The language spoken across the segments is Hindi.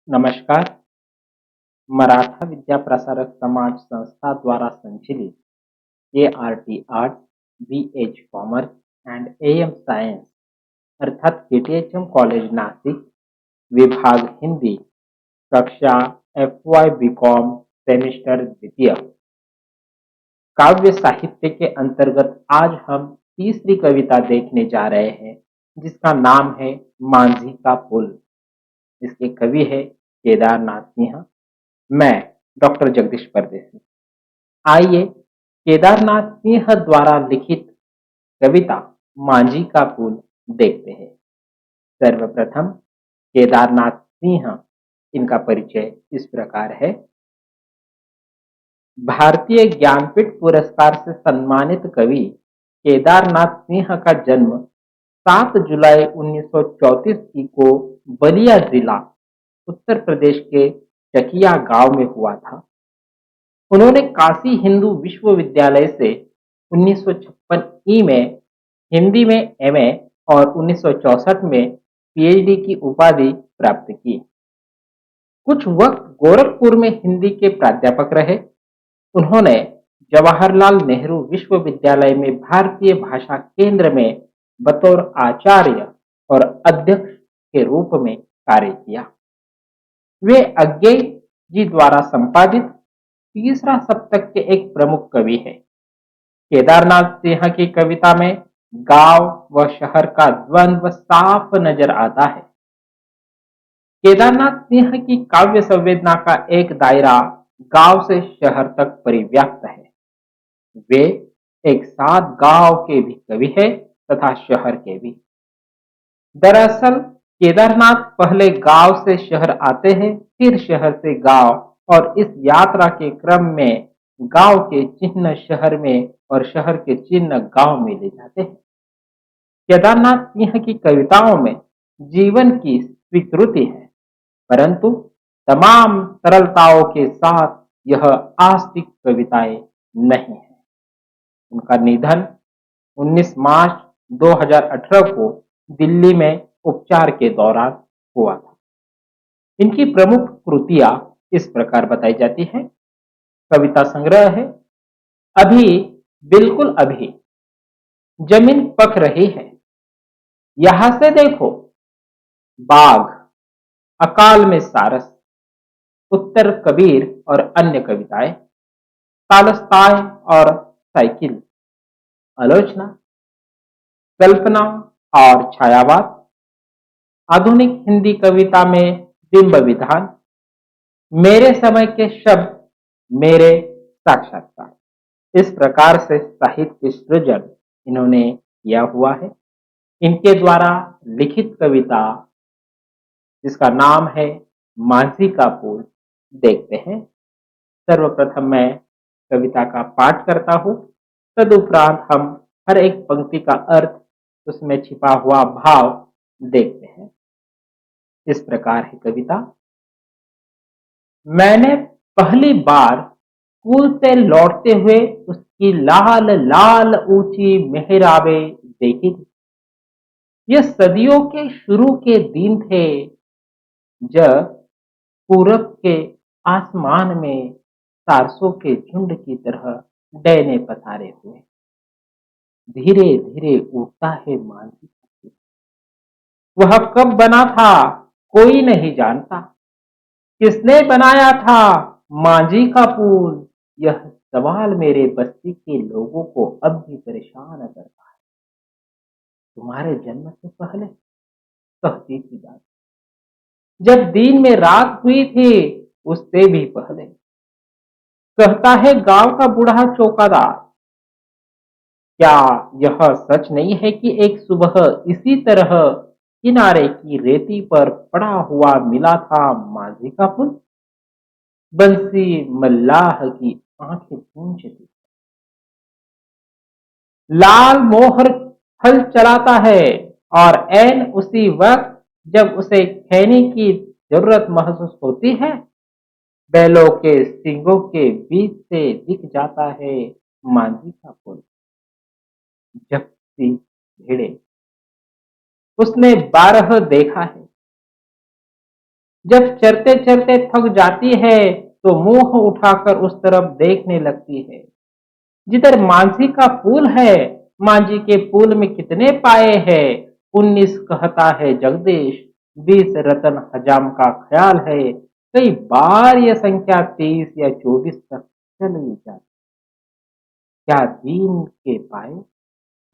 नमस्कार। मराठा विद्या प्रसारक समाज संस्था द्वारा संचालित ART arts, BH commerce and AM science अर्थात KTHM कॉलेज नासिक, विभाग हिंदी, कक्षा FY BCom सेमेस्टर द्वितीय, काव्य साहित्य के अंतर्गत आज हम तीसरी कविता देखने जा रहे हैं, जिसका नाम है मांझी का पुल। इसके कवि है केदारनाथ सिंह। मैं डॉक्टर जगदीश परदेसी। आइए केदारनाथ सिंह द्वारा लिखित कविता मांझी का पुल देखते हैं। सर्वप्रथम केदारनाथ सिंह, इनका परिचय इस प्रकार है। भारतीय ज्ञानपीठ पुरस्कार से सम्मानित कवि केदारनाथ सिंह का जन्म 7 जुलाई 1934 को बलिया जिला उत्तर प्रदेश के चकिया गांव में हुआ था। उन्होंने काशी हिंदू विश्वविद्यालय से 1956 ई में हिंदी में एमए और 1964 में पीएचडी की उपाधि प्राप्त की। कुछ वक्त गोरखपुर में हिंदी के प्राध्यापक रहे। उन्होंने जवाहरलाल नेहरू विश्वविद्यालय में भारतीय भाषा केंद्र में बतौर आचार्य और अध्यक्ष के रूप में कार्य किया। वे अज्ञेय जी द्वारा संपादित तीसरा सप्तक के एक प्रमुख कवि हैं। केदारनाथ सिंह की कविता में गांव व शहर का द्वंद्व साफ नजर आता है। केदारनाथ सिंह की काव्य संवेदना का एक दायरा गांव से शहर तक परिव्याप्त है। वे एक साथ गांव के भी कवि है तथा शहर के भी। दरअसल केदारनाथ पहले गांव से शहर आते हैं, फिर शहर से गांव, और इस यात्रा के क्रम में गांव के चिन्ह शहर में और शहर के चिन्ह गांव में ले जाते हैं। केदारनाथ सिंह की कविताओं में जीवन की स्वीकृति है, परंतु तमाम सरलताओं के साथ यह आस्तिक कविताएं नहीं है। उनका निधन 19 मार्च 2018 को दिल्ली में उपचार के दौरान हुआ था। इनकी प्रमुख कृतियां इस प्रकार बताई जाती है। कविता संग्रह है अभी, बिल्कुल अभी, जमीन पक रही है, यहां से देखो, बाघ, अकाल में सारस, उत्तर कबीर और अन्य कविताएं, तालस्ताय और साइकिल, आलोचना, कल्पना और छायावाद, आधुनिक हिंदी कविता में बिंब विधान, मेरे समय के शब्द, मेरे साक्षात्कार। इस प्रकार से साहित्य सृजन इन्होंने किया हुआ है। इनके द्वारा लिखित कविता, जिसका नाम है मांझी का पुल, देखते हैं। सर्वप्रथम मैं कविता का पाठ करता हूँ, तदुपरांत हम हर एक पंक्ति का अर्थ, उसमें छिपा हुआ भाव देखते हैं। इस प्रकार है कविता। मैंने पहली बार स्कूल से लौटते हुए उसकी लाल लाल ऊंची मेहराबे देखी थी। ये सदियों के शुरू के दिन थे, जब पूरब के आसमान में तारसों के झुंड की तरह डैने पसारे हुए धीरे धीरे उठता है मांझी। वह कब बना था कोई नहीं जानता, किसने बनाया था मांझी का पुल, यह सवाल मेरे बस्ती के लोगों को अब भी परेशान करता है। तुम्हारे जन्म से पहले, कहती थी दादी, जब दिन में रात हुई थी उससे भी पहले, कहता है गांव का बूढ़ा चौकीदार। क्या यह सच नहीं है कि एक सुबह इसी तरह किनारे की रेती पर पड़ा हुआ मिला था मांझी का पुल? बंसी मल्लाह की आंखें पूंझती, लाल मोहर हल चलाता है, और ऐन उसी वक्त जब उसे खैनी की जरूरत महसूस होती है, बैलों के सींगों के बीच से दिख जाता है मांझी का पुल। जब सी भिड़े उसने 12 देखा है, जब चरते चरते थक जाती है तो मुंह उठाकर उस तरफ देखने लगती है जिधर मांझी का पुल है। मांझी के पुल में कितने पाए हैं? 19 कहता है जगदीश। 20 रतन हजाम का ख्याल है। कई बार यह संख्या 23 या 24 तक चली जाती। क्या दिन के पाए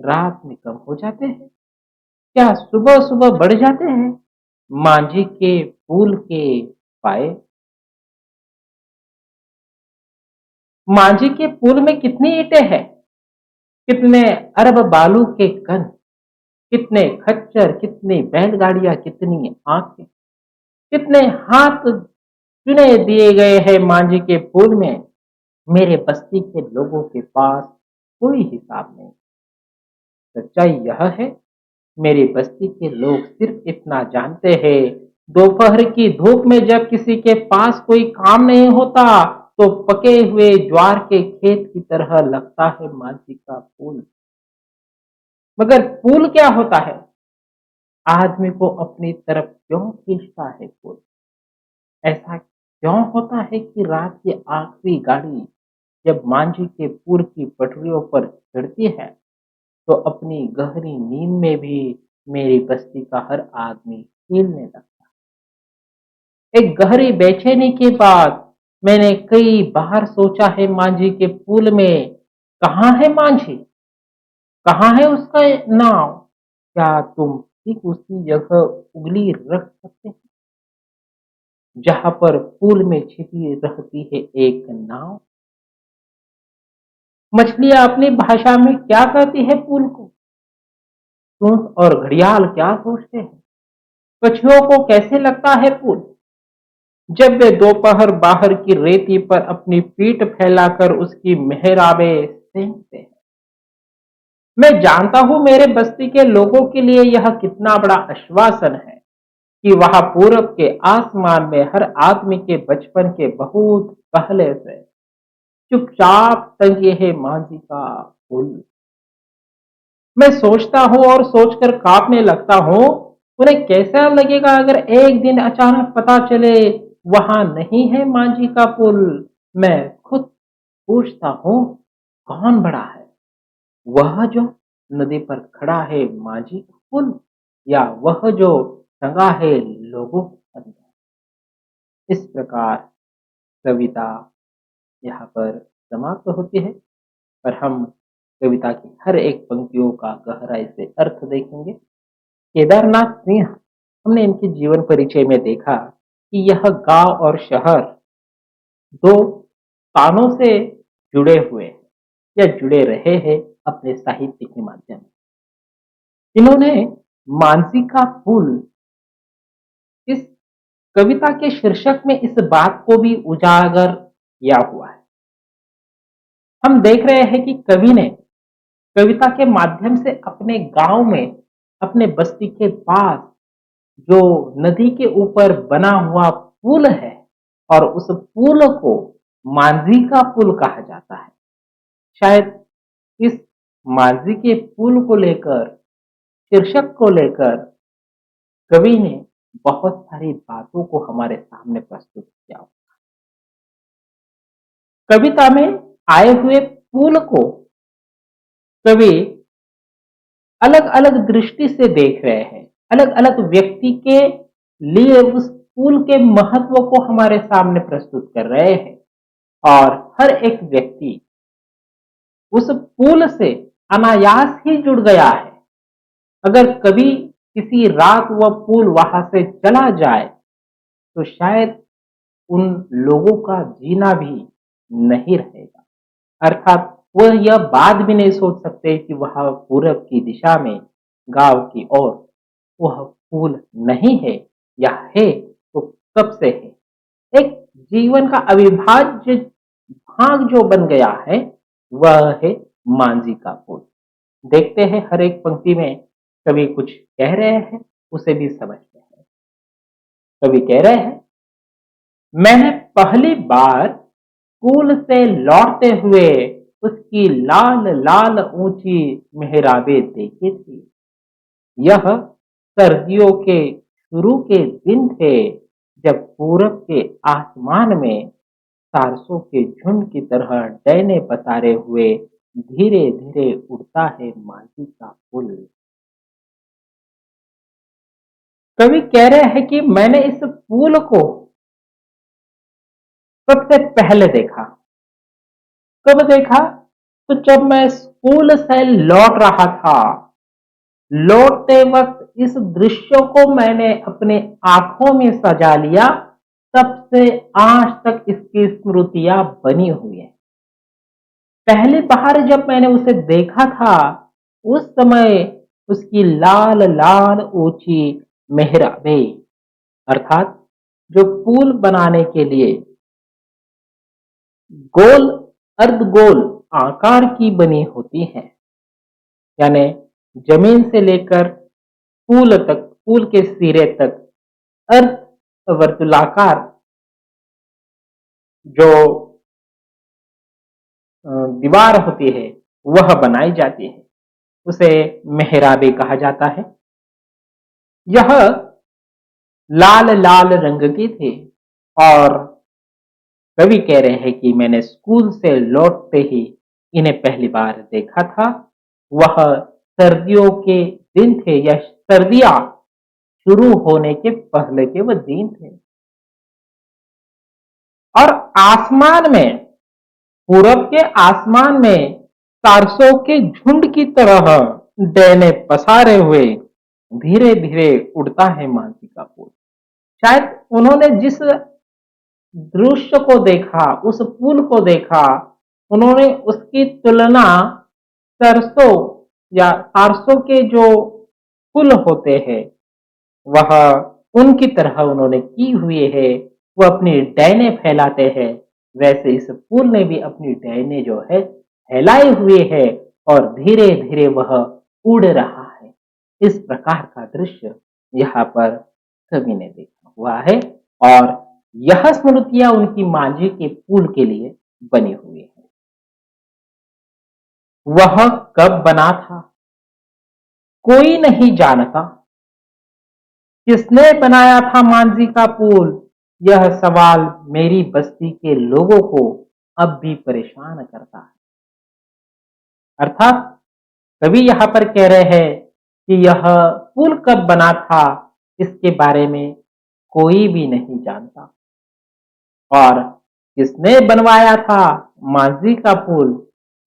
रात में कम हो जाते हैं? क्या सुबह सुबह बढ़ जाते हैं? मांझी के पुल के पाए। मांझी के पुल में कितनी ईंटें हैं? कितने अरब बालू के कण, कितने खच्चर, कितनी बैलगाड़ियां, कितनी आंखें, कितने हाथ चुने दिए गए हैं मांझी के पुल में। मेरे बस्ती के लोगों के पास कोई हिसाब नहीं। सच्चाई यह है, मेरी बस्ती के लोग सिर्फ इतना जानते हैं, दोपहर की धूप में जब किसी के पास कोई काम नहीं होता तो पके हुए ज्वार के खेत की तरह लगता है मांझी का पुल। मगर पुल क्या होता है? आदमी को अपनी तरफ क्यों खींचता है पुल? ऐसा क्यों होता है कि रात की आखिरी गाड़ी जब मांझी के पुल की पटरियों पर चढ़ती है तो अपनी गहरी नींद में भी मेरी बस्ती का हर आदमी हिलने लगता है। एक गहरी बेचैनी के बाद मैंने कई बार सोचा है मांझी के पुल में कहाँ है मांझी? कहाँ है उसका नाव? क्या तुम ठीक उसी जगह उंगली रख सकते हैं जहां पर पुल में छिपी रहती है एक नाव? मछलियां अपनी भाषा में क्या कहती है पुल को? सूंड और घड़ियाल क्या सोचते हैं? कछुओं को कैसे लगता है पुल जब वे दोपहर बाहर की रेती पर अपनी पीठ फैलाकर उसकी मेहराबे सेंकते हैं? मैं जानता हूं मेरे बस्ती के लोगों के लिए यह कितना बड़ा आश्वासन है कि वहां पूरब के आसमान में हर आदमी के बचपन के बहुत पहले से चुपचाप टंगे है मांझी का पुल। मैं सोचता हूँ और सोचकर कांपने लगता हूँ, उन्हें कैसा लगेगा अगर एक दिन अचानक पता चले वहां नहीं है मांझी का पुल। मैं खुद पूछता हूँ, कौन बड़ा है, वह जो नदी पर खड़ा है मांझी का पुल, या वह जो टंगा है लोगों के अंदर? इस प्रकार कविता यहाँ पर समाप्त होती है और हम कविता की हर एक पंक्तियों का गहराई से अर्थ देखेंगे। केदारनाथ सिंह, हमने इनके जीवन परिचय में देखा कि यह गांव और शहर दो तानों से जुड़े हुए हैं या जुड़े रहे हैं अपने साहित्य के माध्यम से। इन्होंने मानसी का पुल इस कविता के शीर्षक में इस बात को भी उजागर किया हुआ है। हम देख रहे हैं कि कवि ने कविता के माध्यम से अपने गांव में, अपने बस्ती के पास जो नदी के ऊपर बना हुआ पुल है और उस पुल को मांझी का पुल कहा जाता है। शायद इस मांझी के पुल को लेकर, शीर्षक को लेकर कवि ने बहुत सारी बातों को हमारे सामने प्रस्तुत किया। कविता में आए हुए पुल को कवि अलग अलग दृष्टि से देख रहे हैं, अलग अलग व्यक्ति के लिए उस पुल के महत्व को हमारे सामने प्रस्तुत कर रहे हैं और हर एक व्यक्ति उस पुल से अनायास ही जुड़ गया है। अगर कभी किसी रात वह पुल वहां से चला जाए तो शायद उन लोगों का जीना भी नहीं रहेगा। अर्थात वह यह बात भी नहीं सोच सकते कि वह पूरब की दिशा में गांव की ओर वह पुल नहीं है, या है तो कब से है। एक जीवन का अविभाज्य भाग जो बन गया है वह है मांझी का पुल। देखते हैं हर एक पंक्ति में कवि कुछ कह रहे हैं, उसे भी समझते हैं। कवि कह रहे हैं, मैंने पहली बार स्कूल से लौटते हुए उसकी लाल लाल ऊंची मेहराबें देखी थी। यह सर्दियों के शुरू के दिन थे जब पूरब के आसमान में तारसों के झुंड की तरह डैने पसारे हुए धीरे धीरे उड़ता है मांझी का पुल। कवि कह रहे हैं कि मैंने इस पुल को सबसे पहले देखा। कब देखा? तो जब मैं स्कूल से लौट रहा था। लौटते वक्त इस दृश्य को मैंने अपने आंखों में सजा लिया। तब से आज तक इसकी स्मृतियां बनी हुई है। पहली बार जब मैंने उसे देखा था, उस समय उसकी लाल लाल ऊंची मेहराबें, अर्थात जो पुल बनाने के लिए गोल अर्धगोल आकार की बनी होती है, यानी जमीन से लेकर पुल तक, पुल के सिरे तक अर्ध वर्तुलाकार जो दीवार होती है वह बनाई जाती है, उसे मेहराबे कहा जाता है। यह लाल लाल रंग की थी और कवि कह रहे हैं कि मैंने स्कूल से लौटते ही इन्हें पहली बार देखा था। वह सर्दियों के दिन थे या सर्दियां शुरू होने के पहले के वह दिन थे और आसमान में, पूरब के आसमान में तारसों के झुंड की तरह डैने पसारे हुए धीरे धीरे उड़ता है मांझी का पुल। शायद उन्होंने जिस दृश्य को देखा, उस पुल को देखा, उन्होंने उसकी तुलना सरसों या तारसों के जो पुल होते हैं वह उनकी तरह उन्होंने की हुई है। वह अपनी डैने फैलाते हैं, वैसे इस पुल ने भी अपनी डैने जो है फैलाई हुई है और धीरे धीरे वह उड़ रहा है। इस प्रकार का दृश्य यहाँ पर कवि ने देखा हुआ है और यह स्मृतियां उनकी मांझी के पुल के लिए बनी हुई है। वह कब बना था कोई नहीं जानता। किसने बनाया था मांझी का पुल? यह सवाल मेरी बस्ती के लोगों को अब भी परेशान करता है। अर्थात कवि यहाँ पर कह रहे हैं कि यह पुल कब बना था इसके बारे में कोई भी नहीं जानता और किसने बनवाया था मांझी का पुल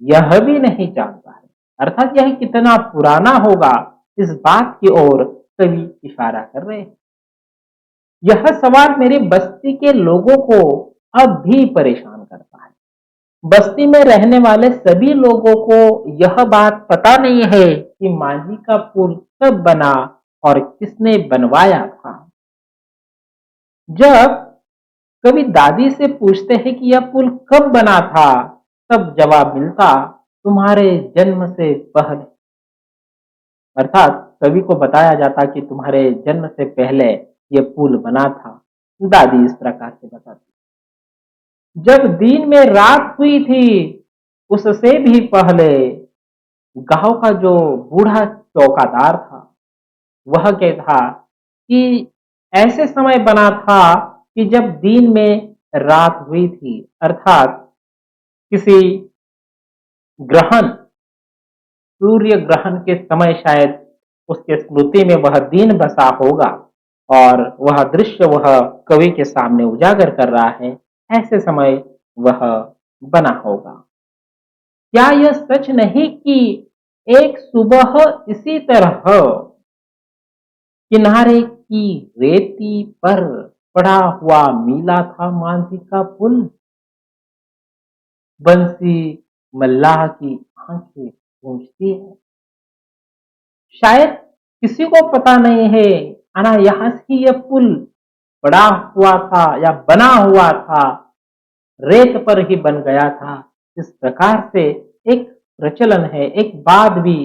यह भी नहीं जानता है। अर्थात यह कितना पुराना होगा इस बात की ओर कवि इशारा कर रहे हैं। यह सवाल मेरी बस्ती के लोगों को अब भी परेशान करता है। बस्ती में रहने वाले सभी लोगों को यह बात पता नहीं है कि मांझी का पुल कब बना और किसने बनवाया था। जब कभी दादी से पूछते हैं कि यह पुल कब बना था, तब जवाब मिलता तुम्हारे जन्म से पहले। अर्थात कवि को बताया जाता कि तुम्हारे जन्म से पहले यह पुल बना था। दादी इस प्रकार से बताती। जब दिन में रात हुई थी उससे भी पहले गांव का जो बूढ़ा चौकीदार था वह कहता कि ऐसे समय बना था कि जब दिन में रात हुई थी, अर्थात किसी ग्रहण, सूर्य ग्रहण के समय शायद उसके स्मृति में वह दिन बसा होगा और वह दृश्य वह कवि के सामने उजागर कर रहा है। ऐसे समय वह बना होगा। क्या यह सच नहीं कि एक सुबह इसी तरह किनारे की रेती पर पड़ा हुआ मिला था मांझी का पुल? बंसी मल्लाह की आंखें गूंजती है। शायद किसी को पता नहीं है आना यहाँ से यह पुल पड़ा हुआ था या बना हुआ था, रेत पर ही बन गया था। इस प्रकार से एक प्रचलन है, एक बात भी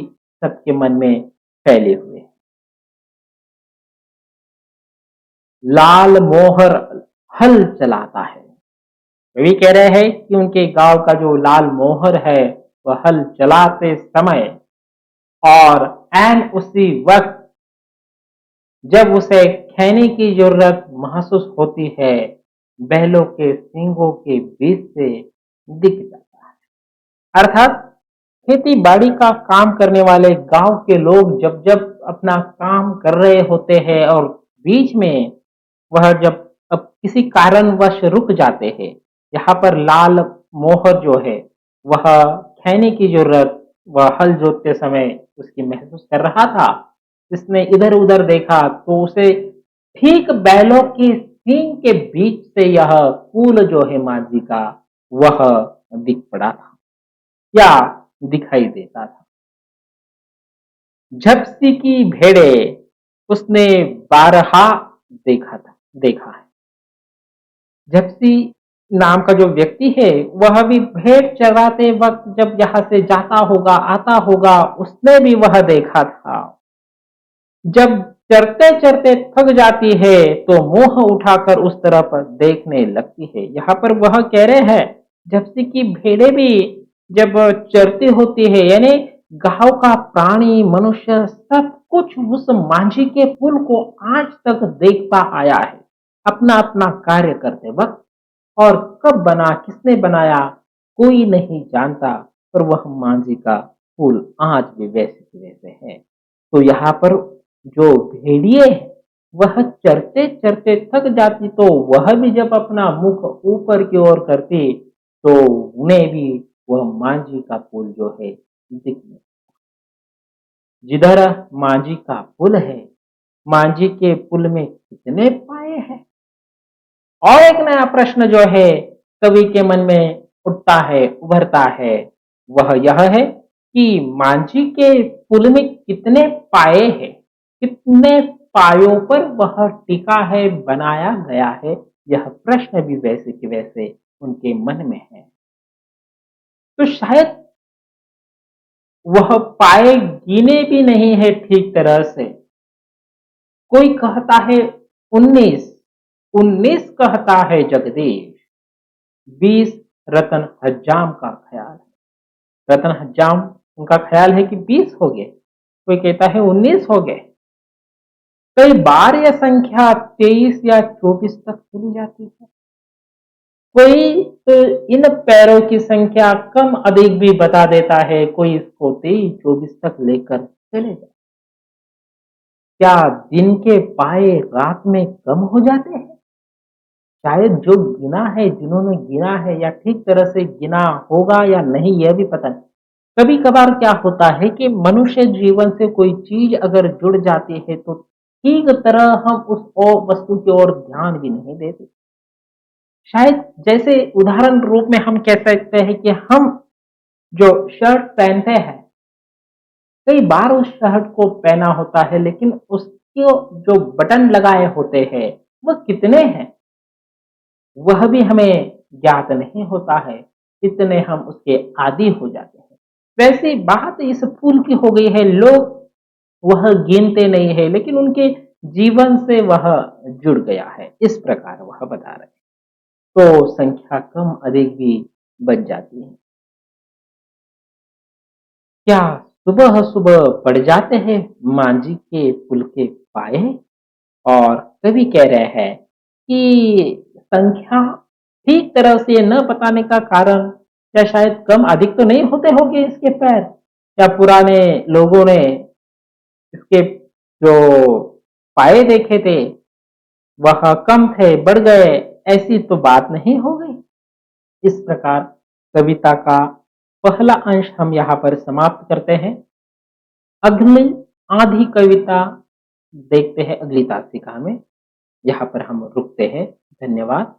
सबके मन में फैले हुए है। लाल मोहर हल चलाता है। कवि कह रहे हैं कि उनके गांव का जो लाल मोहर है वह हल चलाते समय और एन उसी वक्त जब उसे खैनी की जरूरत महसूस होती है, बैलों के सींगों के बीच से दिख जाता है। अर्थात खेती बाड़ी का काम करने वाले गांव के लोग जब जब अपना काम कर रहे होते हैं और बीच में वह जब अब किसी कारणवश रुक जाते हैं, यहाँ पर लाल मोहर जो है वह खैनी की जरूरत वह हल जोतते समय उसकी महसूस कर रहा था। जिसने इधर उधर देखा तो उसे ठीक बैलों की सींग के बीच से यह कुल जो है माझी का वह दिख पड़ा था या दिखाई देता था। झपसी की भेड़े उसने बारहा देखा है। झपसी नाम का जो व्यक्ति है वह भी भेड़ चराते वक्त जब यहाँ से जाता होगा आता होगा उसने भी वह देखा था। जब चरते चरते थक जाती है तो मुंह उठाकर उस तरफ देखने लगती है। यहाँ पर वह कह रहे हैं झपसी की भेड़े भी जब चरती होती है यानी गांव का प्राणी मनुष्य सब कुछ उस मांझी के पुल को आज तक देखता आया है अपना अपना कार्य करते वक्त। और कब बना किसने बनाया कोई नहीं जानता, पर वह मांझी का पुल आज भी वैसे के वैसे है। तो यहाँ पर जो भेड़िए है वह चरते चरते थक जाती तो वह भी जब अपना मुख ऊपर की ओर करती तो उन्हें भी वह मांझी का पुल जो है दिखने। जिधर मांझी का पुल है, मांझी के पुल में कितने पाए हैं। और एक नया प्रश्न जो है कवि के मन में उठता है उभरता है वह यह है कि मांझी के पुल में कितने पाए हैं, कितने पायों पर वह टिका है बनाया गया है। यह प्रश्न भी वैसे के वैसे उनके मन में है। तो शायद वह पाए गिने भी नहीं है ठीक तरह से। कोई कहता है 19, 19 कहता है जगदीश, 20 रतन हज्जाम का ख्याल है। रतन हज्जाम उनका ख्याल है कि 20 हो गए, कोई कहता है 19 हो गए। कई बार यह संख्या 23 या 24 तक चली जाती है। कोई तो इन पैरों की संख्या कम अधिक भी बता देता है, कोई इसको 23-24 तक लेकर चले जाए। क्या दिन के पाए रात में कम हो जाते हैं? शायद जो गिना है जिन्होंने गिना है या ठीक तरह से गिना होगा या नहीं यह भी पता नहीं। कभी कभार क्या होता है कि मनुष्य जीवन से कोई चीज अगर जुड़ जाती है तो ठीक तरह हम उस वस्तु की ओर ध्यान भी नहीं देते। शायद जैसे उदाहरण रूप में हम कह सकते हैं कि हम जो शर्ट पहनते हैं कई बार उस शर्ट को पहना होता है लेकिन उसके जो बटन लगाए होते हैं वह कितने हैं वह भी हमें ज्ञात नहीं होता है। इतने हम उसके आदी हो जाते हैं। वैसी बात इस फूल की हो गई है, लोग वह गिनते नहीं है लेकिन उनके जीवन से वह जुड़ गया है, इस प्रकार वह बता रहे हैं। तो संख्या कम अधिक भी बच जाती है। क्या सुबह सुबह पड़ जाते हैं मांझी के पुल के पाए। और कवि कह रहे हैं कि संख्या ठीक तरह से न बताने का कारण या शायद कम अधिक तो नहीं होते होंगे इसके पैर, या पुराने लोगों ने इसके जो पाए देखे थे वह कम थे बढ़ गए, ऐसी तो बात नहीं हो गई। इस प्रकार कविता का पहला अंश हम यहाँ पर समाप्त करते हैं। अगली आधी कविता देखते हैं अगली तासिका में। यहाँ पर हम रुकते हैं। धन्यवाद।